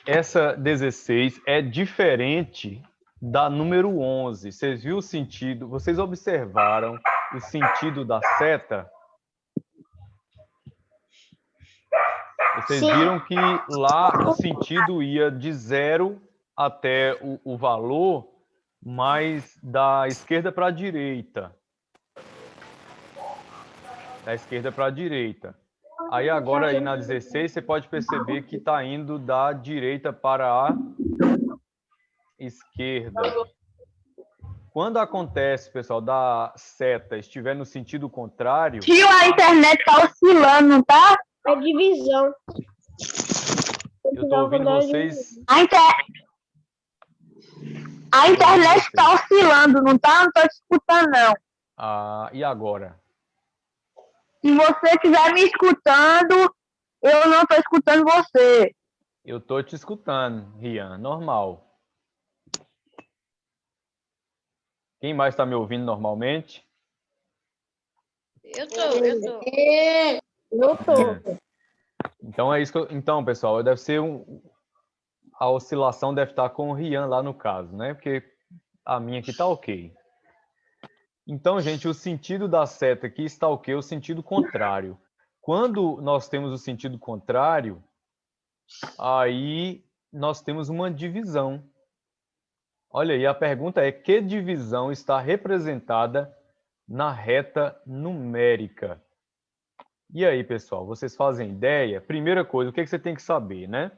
essa 16 é diferente da número 11. Vocês viram o sentido? Vocês observaram o sentido da seta? Vocês Sim. viram que lá o sentido ia de 0 até o valor, mas da esquerda para a direita. Da esquerda para a direita. Aí agora aí na 16 você pode perceber que está indo da direita para a esquerda. Quando acontece, pessoal, da seta estiver no sentido contrário... Tio, a internet tá oscilando, não tá? É divisão. Eu estou ouvindo vocês... A internet tá oscilando, não tá? Não tô te escutando, não. Ah, e agora? Se você estiver me escutando, eu não tô escutando você. Eu estou te escutando, Rian, normal. Quem mais está me ouvindo normalmente? Eu tô. Eu tô. Então é isso que então, pessoal, deve ser a oscilação deve estar com o Rian lá no caso, né? Porque a minha aqui está ok. Então, gente, o sentido da seta aqui está ok, o sentido contrário. Quando nós temos o sentido contrário, aí nós temos uma divisão. Olha aí, a pergunta é: que divisão está representada na reta numérica? E aí, pessoal, vocês fazem ideia? Primeira coisa, o que você tem que saber, né?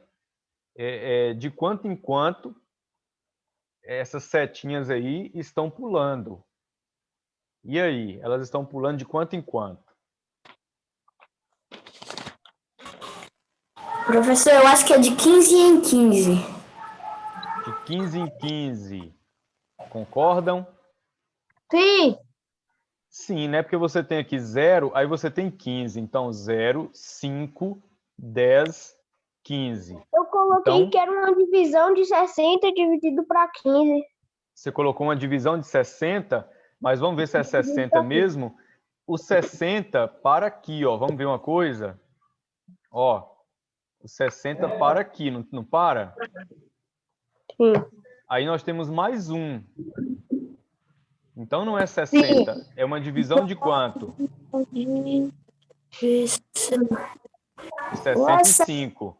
De quanto em quanto essas setinhas aí estão pulando. E aí, elas estão pulando de quanto em quanto? Professor, eu acho que é de 15 em 15. De 15 em 15. Concordam? Sim. Sim, né? Porque você tem aqui 0, aí você tem 15. Então, 0, 5, 10, 15. Eu coloquei então, que era uma divisão de 60 dividido para 15. Você colocou uma divisão de 60, mas vamos ver se é 60 mesmo. O 60 para aqui, ó. Vamos ver uma coisa? Ó, o 60 para aqui, não para? Sim. Aí nós temos mais um. Então não é 60, é uma divisão de quanto? De 65.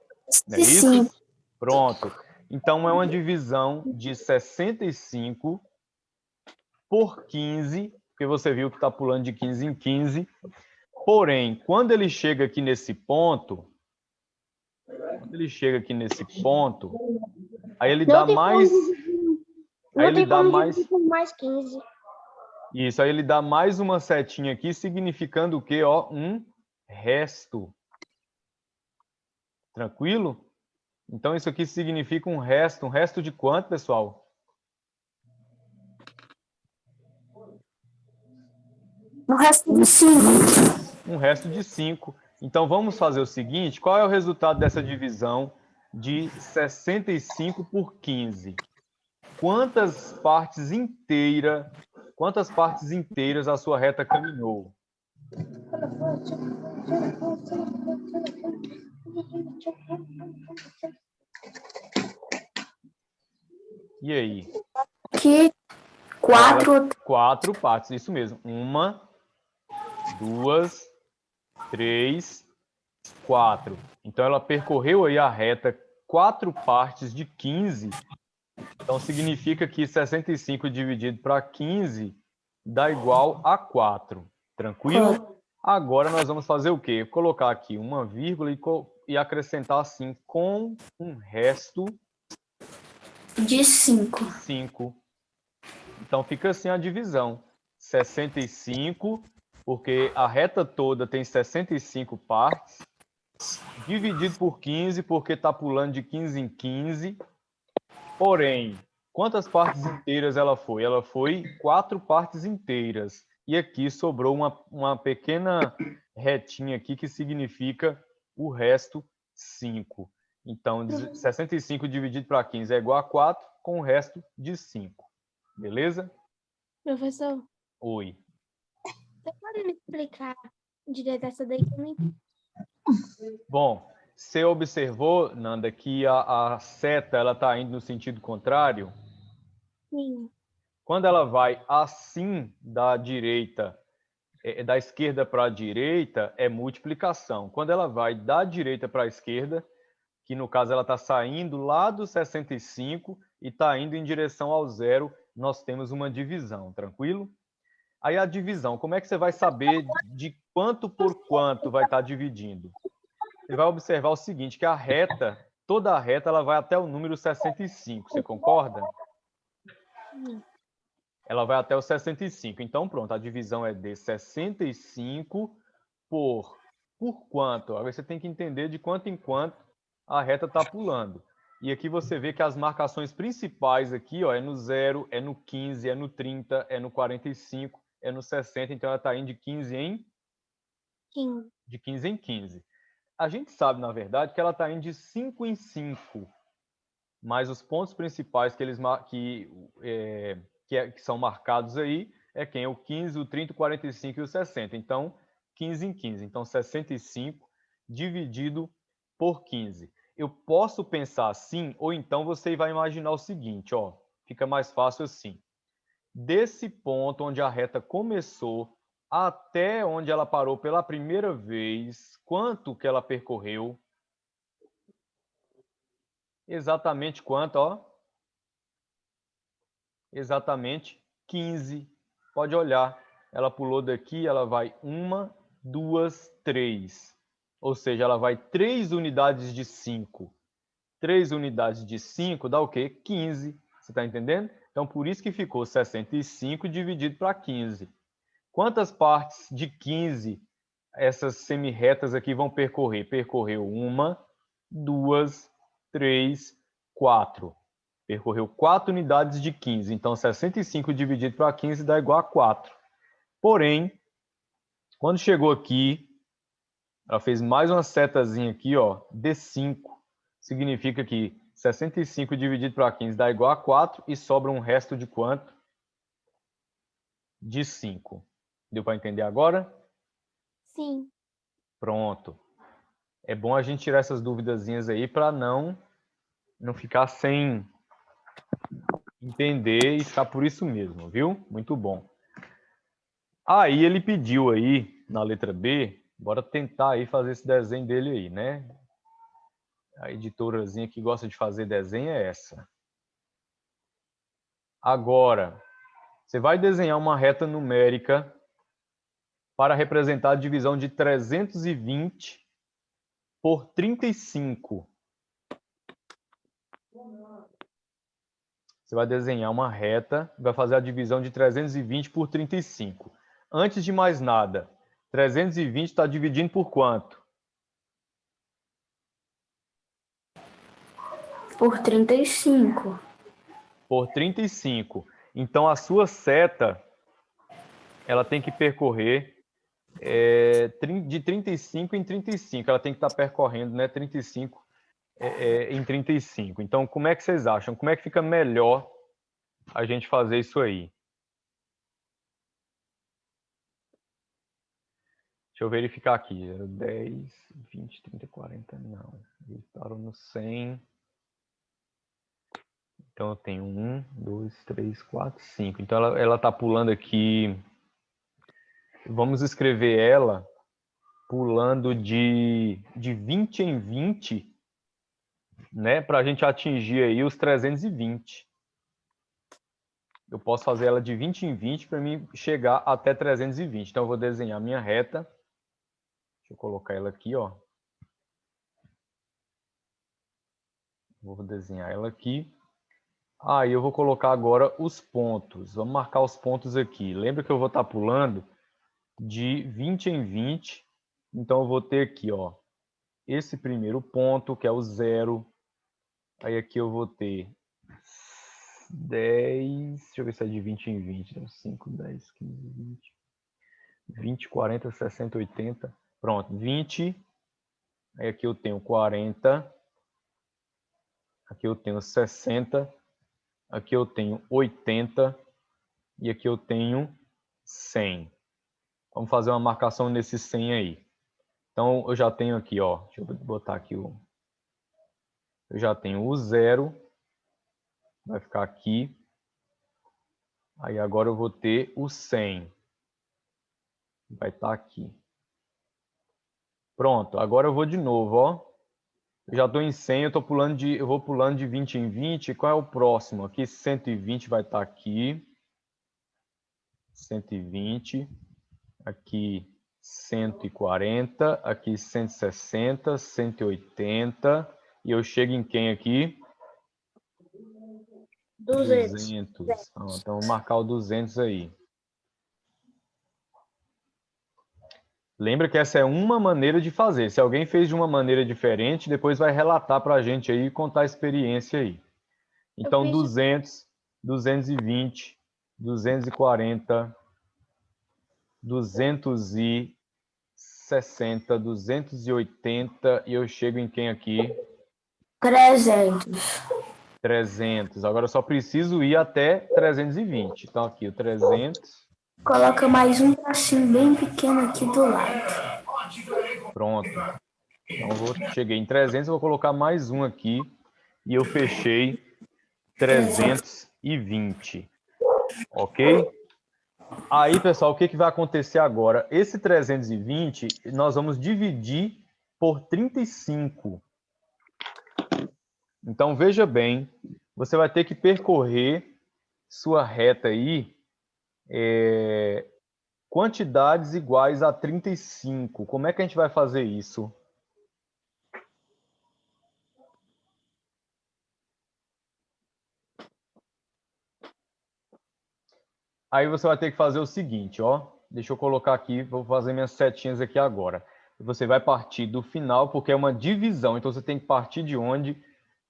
Não é isso? Pronto. Então é uma divisão de 65 por 15, porque você viu que está pulando de 15 em 15. Porém, quando ele chega aqui nesse ponto, aí ele dá mais... Aí ele dá mais... mais 15. Isso, aí ele dá mais uma setinha aqui, significando o quê? Ó, um resto. Tranquilo? Então, isso aqui significa um resto de quanto, pessoal? Um resto de 5. Um resto de 5. Então, vamos fazer o seguinte, qual é o resultado dessa divisão de 65 por 15? Quantas partes inteiras a sua reta caminhou? E aí? Aqui, 4. 4 partes, isso mesmo. 1, 2, 3, 4. Então, ela percorreu aí a reta 4 partes de 15. Então, significa que 65 dividido para 15 dá igual a 4. Tranquilo? Agora, nós vamos fazer o quê? Colocar aqui uma vírgula e acrescentar assim, com um resto De 5. 5. Então, fica assim a divisão. 65, porque a reta toda tem 65 partes, dividido por 15, porque está pulando de 15 em 15. Porém, quantas partes inteiras ela foi? Ela foi 4 partes inteiras. E aqui sobrou uma pequena retinha aqui que significa o resto 5. Então, 65 dividido para 15 é igual a 4, com o resto de 5. Beleza? Professor, Oi. você pode me explicar direito essa daí também? Bom, Você observou, Nanda, que a seta ela está indo no sentido contrário? Sim. Quando ela vai assim da direita, da esquerda para a direita, é multiplicação. Quando ela vai da direita para a esquerda, que no caso ela está saindo lá do 65 e está indo em direção ao zero, nós temos uma divisão, tranquilo? Aí a divisão, como é que você vai saber de quanto por quanto vai estar dividindo? Você vai observar o seguinte, que a reta, toda a reta, ela vai até o número 65, você concorda? Ela vai até o 65. Então, pronto, a divisão é de 65 por quanto? Agora você tem que entender de quanto em quanto a reta está pulando. E aqui você vê que as marcações principais aqui, ó, é no 0, é no 15, é no 30, é no 45, é no 60. Então, ela está indo de 15 em 15. de 15 em 15. A gente sabe, na verdade, que ela está indo de 5 em 5. Mas os pontos principais que são marcados aí é quem? O 15, o 30, o 45 e o 60. Então, 15 em 15. Então, 65 dividido por 15. Eu posso pensar assim, ou então você vai imaginar o seguinte, ó, fica mais fácil assim. Desse ponto onde a reta começou até onde ela parou pela primeira vez, quanto que ela percorreu? Exatamente quanto, ó? Exatamente 15. Pode olhar. Ela pulou daqui, ela vai 1, 2, 3. Ou seja, ela vai 3 unidades de 5. 3 unidades de 5 dá o quê? 15. Você está entendendo? Então, por isso que ficou 65 dividido para 15. Quantas partes de 15 essas semi-retas aqui vão percorrer? Percorreu 1, 2, 3, 4. Percorreu 4 unidades de 15. Então, 65 dividido para 15 dá igual a 4. Porém, quando chegou aqui, ela fez mais uma setazinha aqui, ó, D5. Significa que 65 dividido para 15 dá igual a 4 e sobra um resto de quanto? De 5. Deu para entender agora? Sim. Pronto. É bom a gente tirar essas duvidazinhas aí para não ficar sem entender e ficar por isso mesmo, viu? Muito bom. Aí ele pediu aí, na letra B, bora tentar aí fazer esse desenho dele aí, né? A editorazinha que gosta de fazer desenho é essa. Agora, você vai desenhar uma reta numérica para representar a divisão de 320 por 35. Você vai desenhar uma reta, vai fazer a divisão de 320 por 35. Antes de mais nada, 320 está dividindo por quanto? Por 35. Por 35. Então, a sua seta, ela tem que percorrer de 35 em 35. Ela tem que estar percorrendo, né, 35 em 35. Então, como é que vocês acham? Como é que fica melhor a gente fazer isso aí? Deixa eu verificar aqui. 10, 20, 30, 40, não. Eles param no 100. Então, eu tenho 1, 2, 3, 4, 5. Então, ela está pulando aqui. Vamos escrever ela pulando de 20 em 20, né? Para a gente atingir aí os 320. Eu posso fazer ela de 20 em 20 para mim chegar até 320. Então, eu vou desenhar a minha reta. Deixa eu colocar ela aqui, ó. Vou desenhar ela aqui. Aí eu vou colocar agora os pontos. Vamos marcar os pontos aqui. Lembra que eu vou estar pulando de 20 em 20. Então, eu vou ter aqui, ó, esse primeiro ponto, que é o 0. Aí aqui eu vou ter 10. Deixa eu ver se é de 20 em 20. Então, 5, 10, 15, 20. 20, 40, 60, 80. Pronto, 20. Aí aqui eu tenho 40. Aqui eu tenho 60. Aqui eu tenho 80. E aqui eu tenho 100. Vamos fazer uma marcação nesse 100 aí. Então, eu já tenho aqui, ó, deixa eu botar aqui eu já tenho o 0, vai ficar aqui. Aí agora eu vou ter o 100, vai estar aqui. Pronto, agora eu vou de novo, ó. Eu já estou em 100, eu vou pulando de 20 em 20. Qual é o próximo? Aqui 120 vai estar aqui. 120. Aqui 140. Aqui 160, 180. E eu chego em quem aqui? 200. 200. Então, vou marcar o 200 aí. Lembra que essa é uma maneira de fazer. Se alguém fez de uma maneira diferente, depois vai relatar para a gente aí e contar a experiência aí. Então, fiz- 200, 220, 240, 260, 280 e eu chego em quem aqui? 300. 300. Agora eu só preciso ir até 320. Então, aqui o 300. Coloca mais um tracinho bem pequeno aqui do lado. Pronto. Então, cheguei em 300, eu vou colocar mais um aqui e eu fechei 320. Ok? Aí, pessoal, o que vai acontecer agora? Esse 320, nós vamos dividir por 35. Então, veja bem, você vai ter que percorrer sua reta aí, quantidades iguais a 35. Como é que a gente vai fazer isso? Aí você vai ter que fazer o seguinte, ó. Deixa eu colocar aqui, vou fazer minhas setinhas aqui agora. Você vai partir do final, porque é uma divisão. Então, você tem que partir de onde?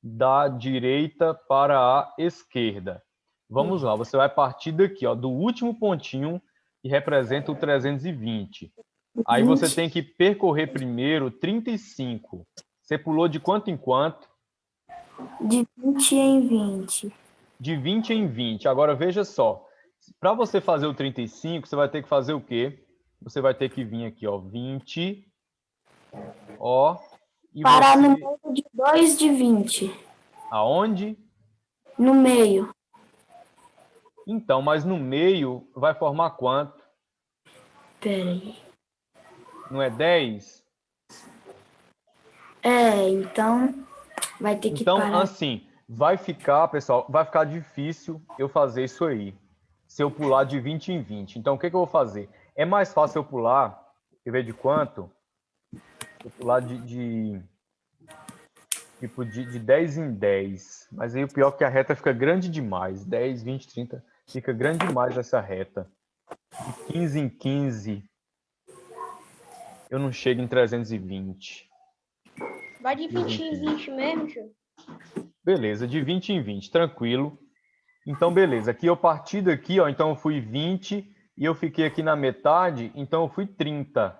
Da direita para a esquerda. Vamos lá, você vai partir daqui, ó, do último pontinho, que representa o 320. Aí você tem que percorrer primeiro 35. Você pulou de quanto em quanto? De 20 em 20. De 20 em 20. Agora, veja só. Para você fazer o 35, você vai ter que fazer o quê? Você vai ter que vir aqui, ó, 20, ó, e Parar no você... meio de 2 de 20. Aonde? No meio. Então, mas no meio vai formar quanto? Pera aí. Não é 10? Então vai ter que Então, parar. assim, vai ficar, pessoal, vai ficar difícil eu fazer isso aí. Se eu pular de 20 em 20. Então, o que eu vou fazer? É mais fácil eu pular, quer ver de quanto? Eu pular tipo, de 10 em 10. Mas aí o pior é que a reta fica grande demais. 10, 20, 30. Fica grande demais essa reta. De 15 em 15, eu não chego em 320. Vai de 20 em 20 mesmo, tio? Beleza, de 20 em 20, tranquilo. Então, beleza. Aqui eu parti daqui, ó. Então eu fui 20 e eu fiquei aqui na metade, então eu fui 30.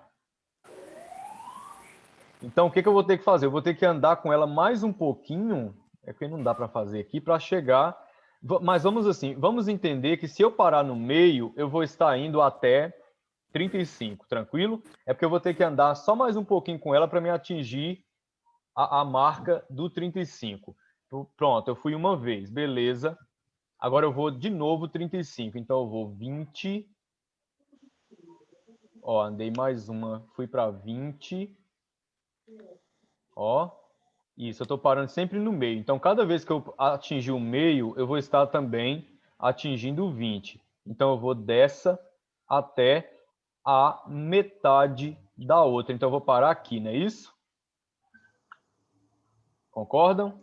Então, o que eu vou ter que fazer? Eu vou ter que andar com ela mais um pouquinho, é porque não dá para fazer aqui, para chegar. Mas vamos assim, vamos entender que se eu parar no meio, eu vou estar indo até 35, tranquilo? É porque eu vou ter que andar só mais um pouquinho com ela para me atingir a marca do 35. Pronto, eu fui uma vez, beleza. Agora eu vou de novo 35. Então eu vou 20. Ó, andei mais uma, fui para 20. Ó, isso, eu estou parando sempre no meio. Então, cada vez que eu atingir o meio, eu vou estar também atingindo o 20. Então, eu vou dessa até a metade da outra. Então, eu vou parar aqui, não é isso? Concordam?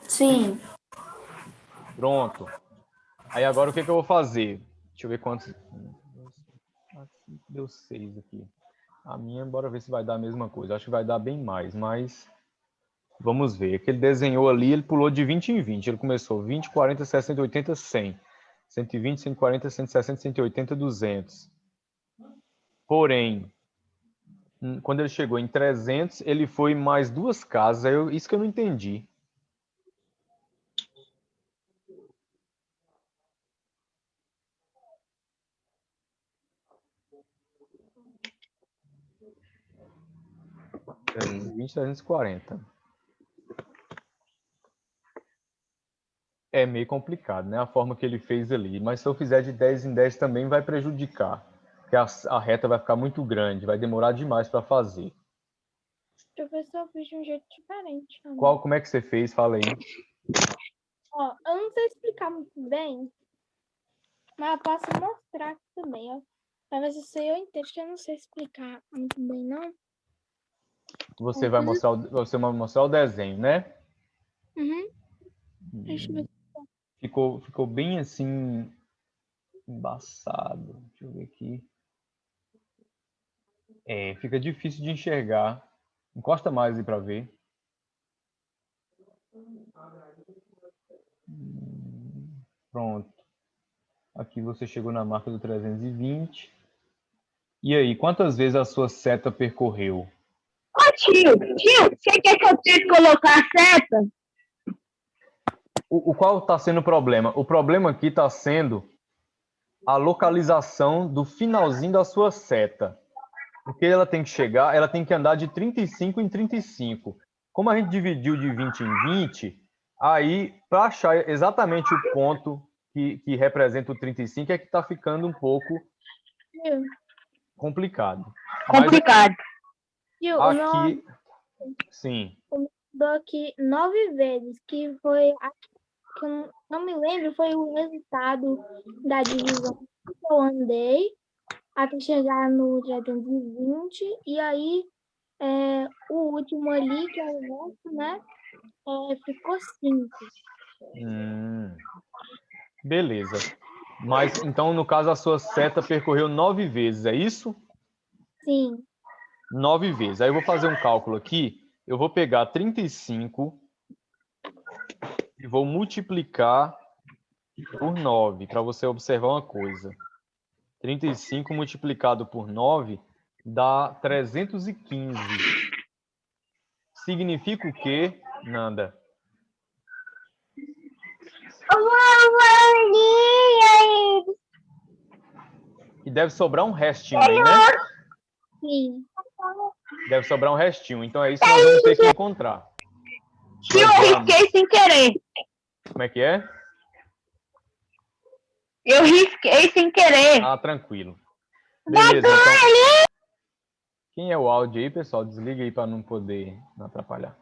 Sim. Pronto. Aí, agora, o que eu vou fazer? Deixa eu ver quantos... Deu 6 aqui. A minha, bora ver se vai dar a mesma coisa. Acho que vai dar bem mais, mas... Vamos ver. Que ele desenhou ali, ele pulou de 20 em 20. Ele começou 20, 40, 60, 80, 100. 120, 140, 160, 180, 200. Porém, quando ele chegou em 300, ele foi mais duas casas. Isso que eu não entendi. 320, 340. É meio complicado, né? A forma que ele fez ali. Mas se eu fizer de 10 em 10 também vai prejudicar. Porque a reta vai ficar muito grande, vai demorar demais para fazer. Professor, eu fiz de um jeito diferente também. Como é que você fez? Fala aí. Ó, eu não sei explicar muito bem, mas eu posso mostrar aqui também, ó. Talvez isso aí eu entendo, que eu não sei explicar muito bem, não. Você vai mostrar o desenho, né? Uhum. Deixa eu ver. Ficou bem assim embaçado. Deixa eu ver aqui. Fica difícil de enxergar. Encosta mais aí para ver. Pronto. Aqui você chegou na marca do 320. E aí, quantas vezes a sua seta percorreu? Ô tio, você quer que eu tente colocar a seta? Qual está sendo o problema? O problema aqui está sendo a localização do finalzinho da sua seta. Porque ela tem que chegar, ela tem que andar de 35 em 35. Como a gente dividiu de 20 em 20, aí, para achar exatamente o ponto que representa o 35, é que está ficando um pouco complicado. Complicado. Tio, o meu Aqui, sim. dou aqui 9 vezes, que foi, que eu não me lembro, foi o resultado da divisão que eu andei até chegar no 320, e aí o último ali, que é o resto, né, ficou 5. Beleza. Mas, então, no caso, a sua seta percorreu 9 vezes, é isso? Sim. 9 vezes. Aí eu vou fazer um cálculo aqui. Eu vou pegar 35 e vou multiplicar por 9, para você observar uma coisa. 35 multiplicado por 9 dá 315. Significa o quê, Nanda? E deve sobrar um restinho aí, né? Sim. Deve sobrar um restinho. Então é isso que nós vamos ter que encontrar. Tio, eu risquei sem querer. Como é que é? Eu risquei sem querer. Ah, tranquilo. Beleza, então. Quem é o áudio aí, pessoal? Desliga aí para não poder atrapalhar.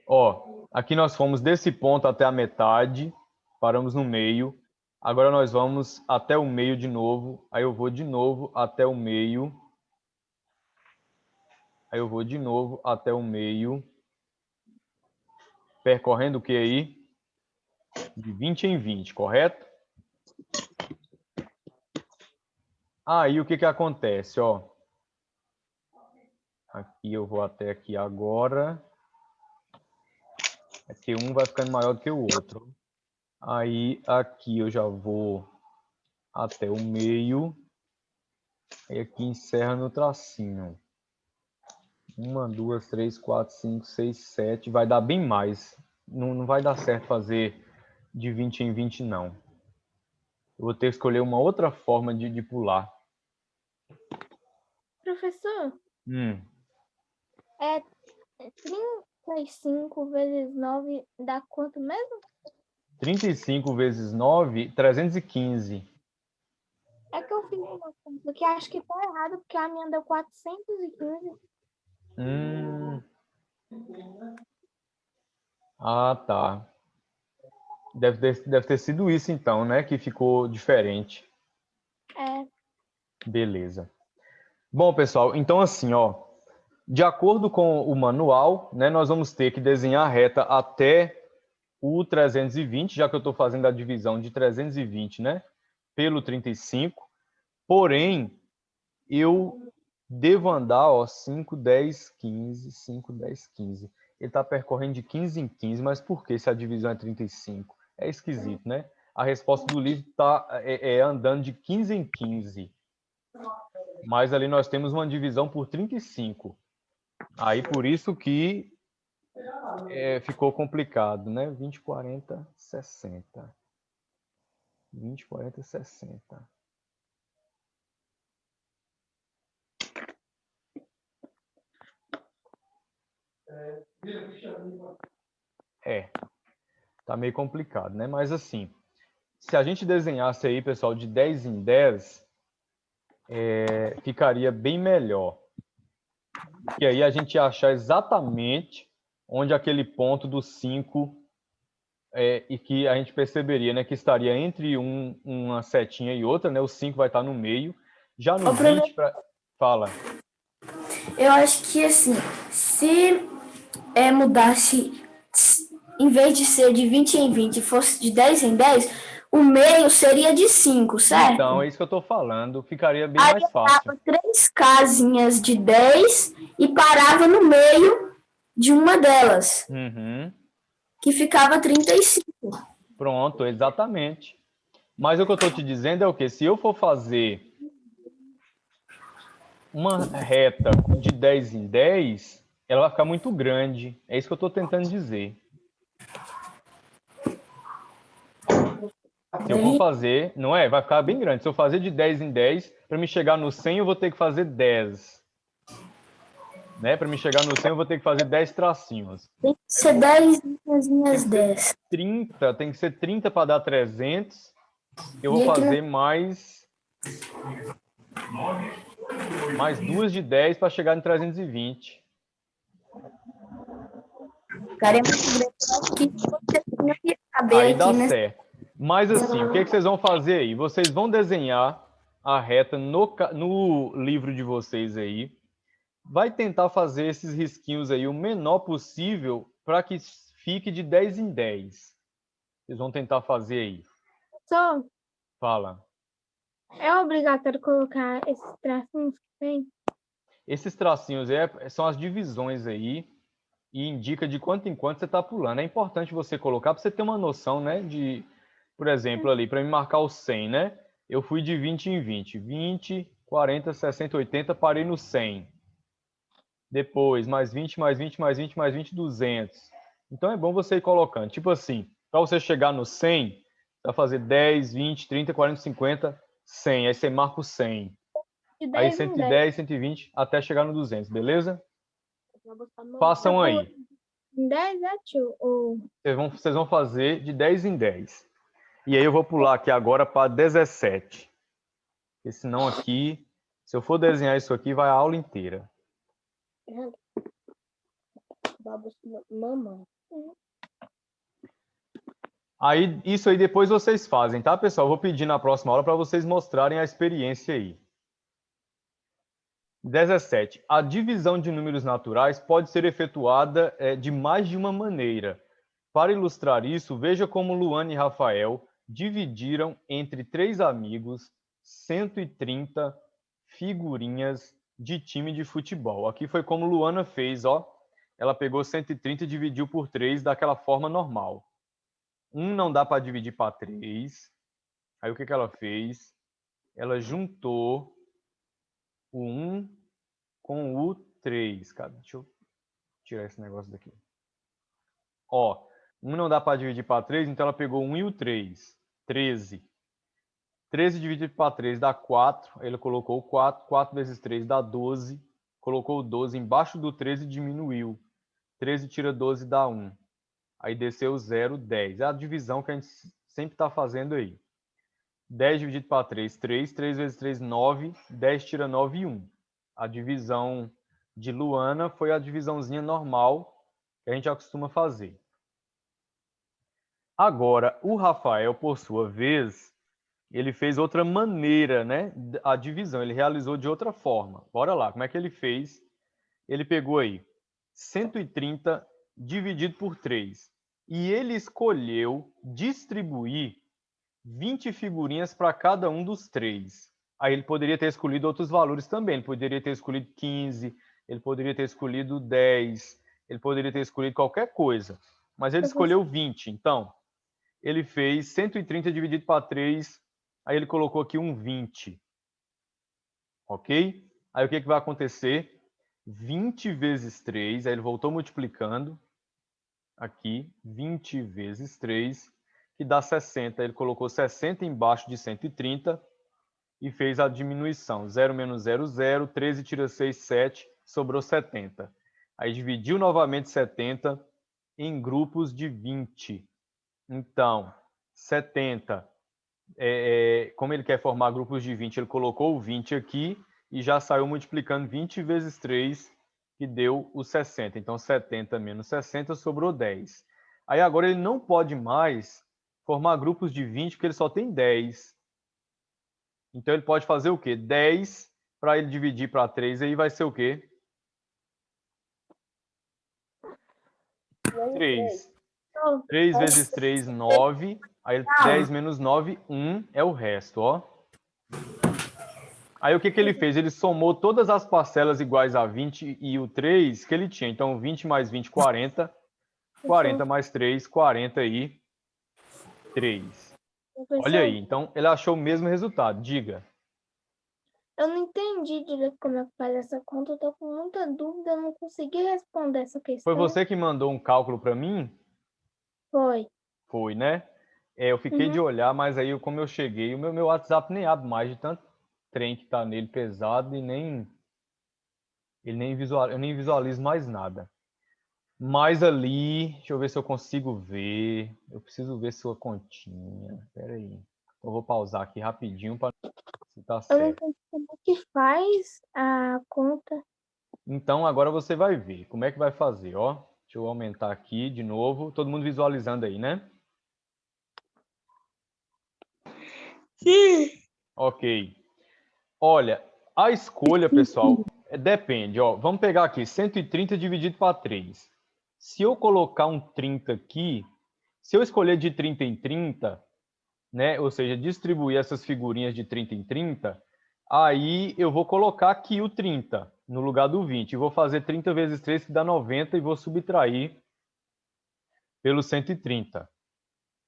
Ó, aqui nós fomos desse ponto até a metade, paramos no meio. Agora nós vamos até o meio de novo. Aí eu vou de novo até o meio. Aí eu vou de novo até o meio. Percorrendo o que aí? De 20 em 20, correto? Aí o que acontece, ó? Aqui eu vou até aqui agora. É que um vai ficando maior do que o outro. Aí aqui eu já vou até o meio. Aí aqui encerra no tracinho. 1, 2, 3, 4, 5, 6, 7. Vai dar bem mais. Não vai dar certo fazer de 20 em 20, não. Eu vou ter que escolher uma outra forma de pular. Professor, Hum. 35 vezes 9 dá quanto mesmo? 35 vezes 9, 315. É que eu fiz uma conta que acho que tá errado, porque a minha deu 415. Ah, tá. Deve ter sido isso então, né? Que ficou diferente. É. Beleza. Bom, pessoal, então assim, ó. De acordo com o manual, né, nós vamos ter que desenhar a reta até o 320, já que eu estou fazendo a divisão de 320, né, pelo 35. Porém, eu devo andar, ó, 5, 10, 15, 5, 10, 15. Ele está percorrendo de 15 em 15, mas por que se a divisão é 35? É esquisito, né? A resposta do livro está andando de 15 em 15. Mas ali nós temos uma divisão por 35. Aí por isso que ficou complicado, né? 20, 40, 60. 20, 40, 60. Tá meio complicado, né? Mas assim, se a gente desenhasse aí, pessoal, de 10 em 10, ficaria bem melhor. E aí a gente ia achar exatamente onde aquele ponto do 5 e que a gente perceberia, né, que estaria entre uma setinha e outra, né? O 5 vai estar no meio. Já no 20, fala. Eu acho que assim, se mudasse, em vez de ser de 20 em 20, fosse de 10 em 10, o meio seria de 5, certo? Então, é isso que eu tô falando. Ficaria bem Aí mais eu fácil. dava 3 casinhas de 10 e parava no meio de uma delas, Uhum. que ficava 35. Pronto, exatamente. Mas o que eu estou te dizendo é o quê? Se eu for fazer uma reta de 10 em 10, ela vai ficar muito grande. É isso que eu estou tentando dizer. Se eu for fazer, não é? Vai ficar bem grande. Se eu fazer de 10 em 10, para me chegar no 100, eu vou ter que fazer 10. Né? Para me chegar no 100, eu vou ter que fazer 10 tracinhos. Tem que ser 10 linhas 10. 30, tem que ser 30 para dar 300. Eu vou fazer mais duas de 10 para chegar em 320. Cara, é muito grande. Que caber Aí aqui, dá né? certo. Mas assim, o que vocês vão fazer aí? Vocês vão desenhar a reta no livro de vocês aí. Vai tentar fazer esses risquinhos aí o menor possível para que fique de 10 em 10. Vocês vão tentar fazer aí. Só Fala. é obrigatório colocar esses tracinhos que tem? Esses tracinhos são as divisões aí e indica de quanto em quanto você está pulando. É importante você colocar para você ter uma noção, né? De, por exemplo, ali, para me marcar o 100, né? Eu fui de 20 em 20. 20, 40, 60, 80, parei no 100. Depois, mais 20, mais 20, mais 20, mais 20, 200. Então é bom você ir colocando. Tipo assim, para você chegar no 100, você vai fazer 10, 20, 30, 40, 50, 100. Aí você marca o 100. De Aí 10 em 10. 110, 120, até chegar no 200, beleza? Façam aí. Em 10 é, tio? Ou... Vocês vão fazer de 10 em 10. E aí eu vou pular aqui agora para 17. Porque senão aqui, se eu for desenhar isso aqui, vai a aula inteira. Mamãe. Aí, isso aí depois vocês fazem, tá, pessoal? Eu vou pedir na próxima aula para vocês mostrarem a experiência aí. 17. A divisão de números naturais pode ser efetuada de mais de uma maneira. Para ilustrar isso, veja como Luana e Rafael dividiram entre 3 amigos 130 figurinhas de time de futebol. Aqui foi como Luana fez, ó. Ela pegou 130 e dividiu por 3 daquela forma normal. Não dá para dividir para 3. Aí o que ela fez? Ela juntou o 1 com o 3. Cara, deixa eu tirar esse negócio daqui. Ó, 1 não dá para dividir para 3, então ela pegou 1 e o 3. 13. 13 dividido para 3 dá 4. Ele colocou o 4. 4 vezes 3 dá 12. Colocou o 12 embaixo do 13 e diminuiu. 13 tira 12 dá 1. Aí desceu 0, 10. É a divisão que a gente sempre está fazendo aí. 10 dividido para 3, 3. 3 vezes 3, 9. 10 tira 9 e 1. A divisão de Luana foi a divisãozinha normal que a gente acostuma fazer. Agora, o Rafael, por sua vez, ele fez outra maneira, né? A divisão, ele realizou de outra forma. Bora lá, como é que ele fez? Ele pegou aí 130 dividido por 3. E ele escolheu distribuir 20 figurinhas para cada um dos 3. Aí ele poderia ter escolhido outros valores também. Ele poderia ter escolhido 15, ele poderia ter escolhido 10, ele poderia ter escolhido qualquer coisa. Mas ele escolheu 20. Então, ele fez 130 dividido para 3, aí ele colocou aqui um 20. Ok? Aí o que vai acontecer? 20 vezes 3, aí ele voltou multiplicando. Aqui, 20 vezes 3, que dá 60. Ele colocou 60 embaixo de 130 e fez a diminuição. 0 menos 0, 0. 13 tira 6, 7. Sobrou 70. Aí dividiu novamente 70 em grupos de 20. Então, 70, como ele quer formar grupos de 20, ele colocou o 20 aqui e já saiu multiplicando 20 vezes 3, que deu o 60. Então, 70 menos 60 sobrou 10. Aí agora ele não pode mais formar grupos de 20, porque ele só tem 10. Então, ele pode fazer o quê? 10 para ele dividir para 3, aí vai ser o quê? 3. 3 vezes 3, 9. Aí 10 menos 9, 1 é o resto, ó. Aí o que ele fez? Ele somou todas as parcelas iguais a 20 e o 3 que ele tinha. Então, 20 mais 20, 40. 40 mais 3, 43. Olha aí, então ele achou o mesmo resultado. Diga. Eu não entendi direito como é que faz essa conta, eu tô com muita dúvida, eu não consegui responder essa questão. Foi você que mandou um cálculo para mim? Foi. Foi, né? Eu fiquei de olhar, mas aí como eu cheguei, o meu WhatsApp nem abre mais de tanto trem que tá nele pesado e eu nem visualizo mais nada. Mas ali, deixa eu ver se eu consigo ver. Eu preciso ver sua continha. Espera aí. Eu vou pausar aqui rapidinho para se tá Eu não certo. entendi como é que faz a conta. Então agora você vai ver como é que vai fazer, ó. Deixa eu aumentar aqui de novo. Todo mundo visualizando aí, né? Sim. Ok. Olha, a escolha, pessoal, depende, ó. Vamos pegar aqui, 130 dividido para 3. Se eu colocar um 30 aqui, se eu escolher de 30 em 30, né, ou seja, distribuir essas figurinhas de 30 em 30, aí eu vou colocar aqui o 30 no lugar do 20. E vou fazer 30 vezes 3, que dá 90, e vou subtrair pelo 130.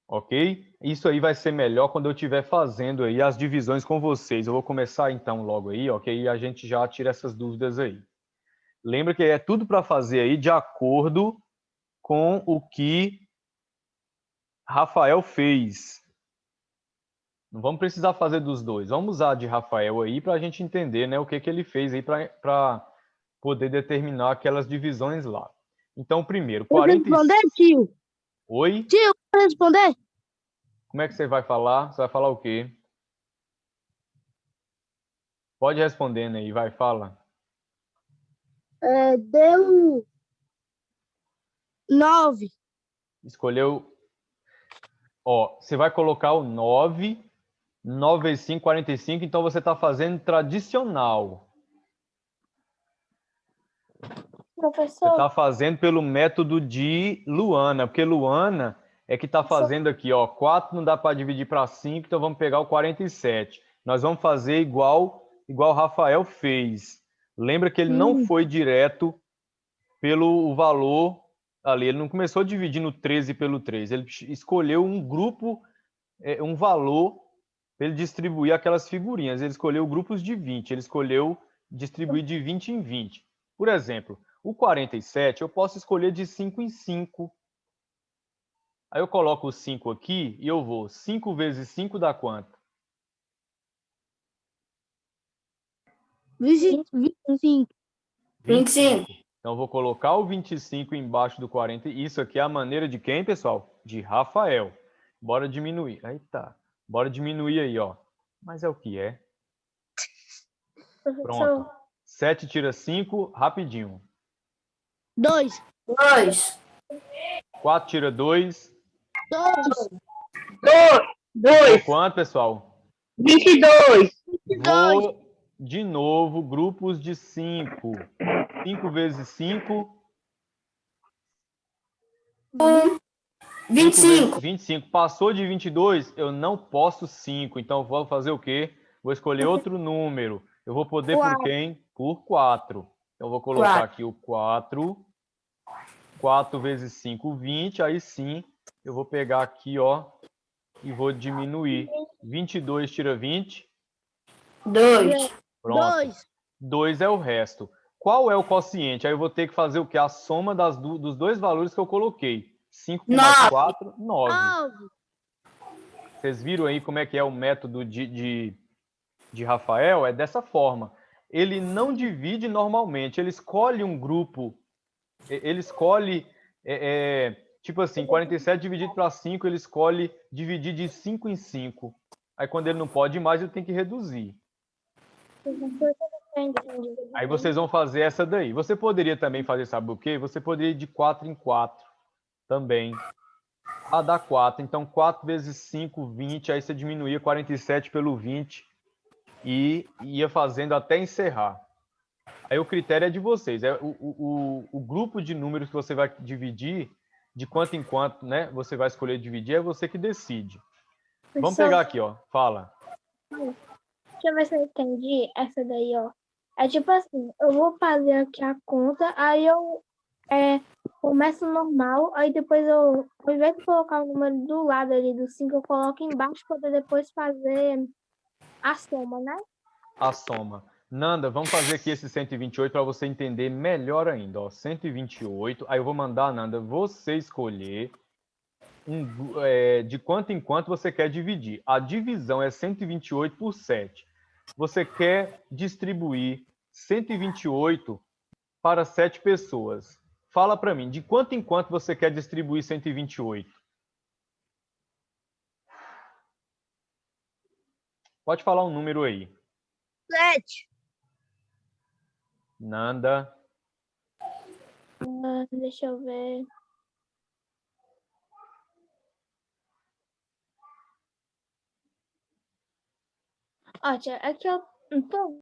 Ok? Isso aí vai ser melhor quando eu estiver fazendo aí as divisões com vocês. Eu vou começar então logo aí, ok? E a gente já tira essas dúvidas aí. Lembra que é tudo para fazer aí de acordo com o que Rafael fez. Não vamos precisar fazer dos dois. Vamos usar de Rafael aí para a gente entender, né, o que ele fez aí para poder determinar aquelas divisões lá. Então, primeiro, 40... responder, tio? Oi? Tio, posso responder? Como é que você vai falar? Você vai falar o quê? Pode respondendo aí, vai, fala. Deu 9. Escolheu... Ó, você vai colocar o 9. 9 vezes 5, 45. Então, você está fazendo tradicional. Você Professor, está fazendo pelo método de Luana, porque Luana é que está fazendo aqui, ó, 4 não dá para dividir para 5, então vamos pegar o 47. Nós vamos fazer igual o Rafael fez. Lembra que ele não foi direto pelo valor ali, ele não começou dividindo 13 pelo 3, ele escolheu um grupo, um valor para ele distribuir aquelas figurinhas. Ele escolheu grupos de 20, ele escolheu distribuir de 20 em 20. Por exemplo, o 47 eu posso escolher de 5 em 5. Aí eu coloco o 5 aqui e eu vou. 5 vezes 5 dá quanto? 25. 25. Então eu vou colocar o 25 embaixo do 40. Isso aqui é a maneira de quem, pessoal? De Rafael. Bora diminuir. Eita. Bora diminuir aí, ó. Mas é o que é. professor, Pronto. 7 tira 5, rapidinho. 2. 2. 4 tira 2. 2. Quanto, pessoal? 22. Vou de novo, grupos de 5. 5 vezes 5. 25. 25. Passou de 22, eu não posso 5. Então, vou fazer o quê? Vou escolher outro número. Eu vou poder por quem? Por 4. Então, eu vou colocar aqui o 4. 4 vezes 5, 20. Aí sim, eu vou pegar aqui, ó, e vou diminuir. 22 tira 20. 2. Pronto. 2 é o resto. Qual é o quociente? Aí eu vou ter que fazer o quê? A soma dos dois valores que eu coloquei. 5 mais 4, 9. Vocês viram aí como é que é o método de Rafael? É dessa forma. Ele não divide normalmente, ele escolhe um grupo Ele escolhe, tipo assim, 47 dividido para 5, ele escolhe dividir de 5 em 5. Aí quando ele não pode mais, ele tem que reduzir. Aí vocês vão fazer essa daí. Você poderia também fazer, sabe o quê? Você poderia ir de 4 em 4 também. Dá 4. Então, 4 vezes 5, 20. Aí você diminuía 47 pelo 20 e ia fazendo até encerrar. Aí o critério é de vocês. É o grupo de números que você vai dividir, de quanto em quanto, né? Você vai escolher dividir, é você que decide. Vamos pegar aqui, ó. Fala. Deixa eu ver se eu entendi essa daí, ó. É tipo assim, eu vou fazer aqui a conta, aí eu começo normal, aí depois eu, ao invés de colocar o número do lado ali do 5, eu coloco embaixo para depois fazer a soma, né? A soma. Nanda, vamos fazer aqui esse 128 para você entender melhor ainda. Ó, 128. Aí eu vou mandar, Nanda, você escolher de quanto em quanto você quer dividir. A divisão é 128 por 7. Você quer distribuir 128 para 7 pessoas. Fala para mim, de quanto em quanto você quer distribuir 128? Pode falar um número aí. 7. Nanda. Deixa eu ver. Ó, tia, é que eu não tô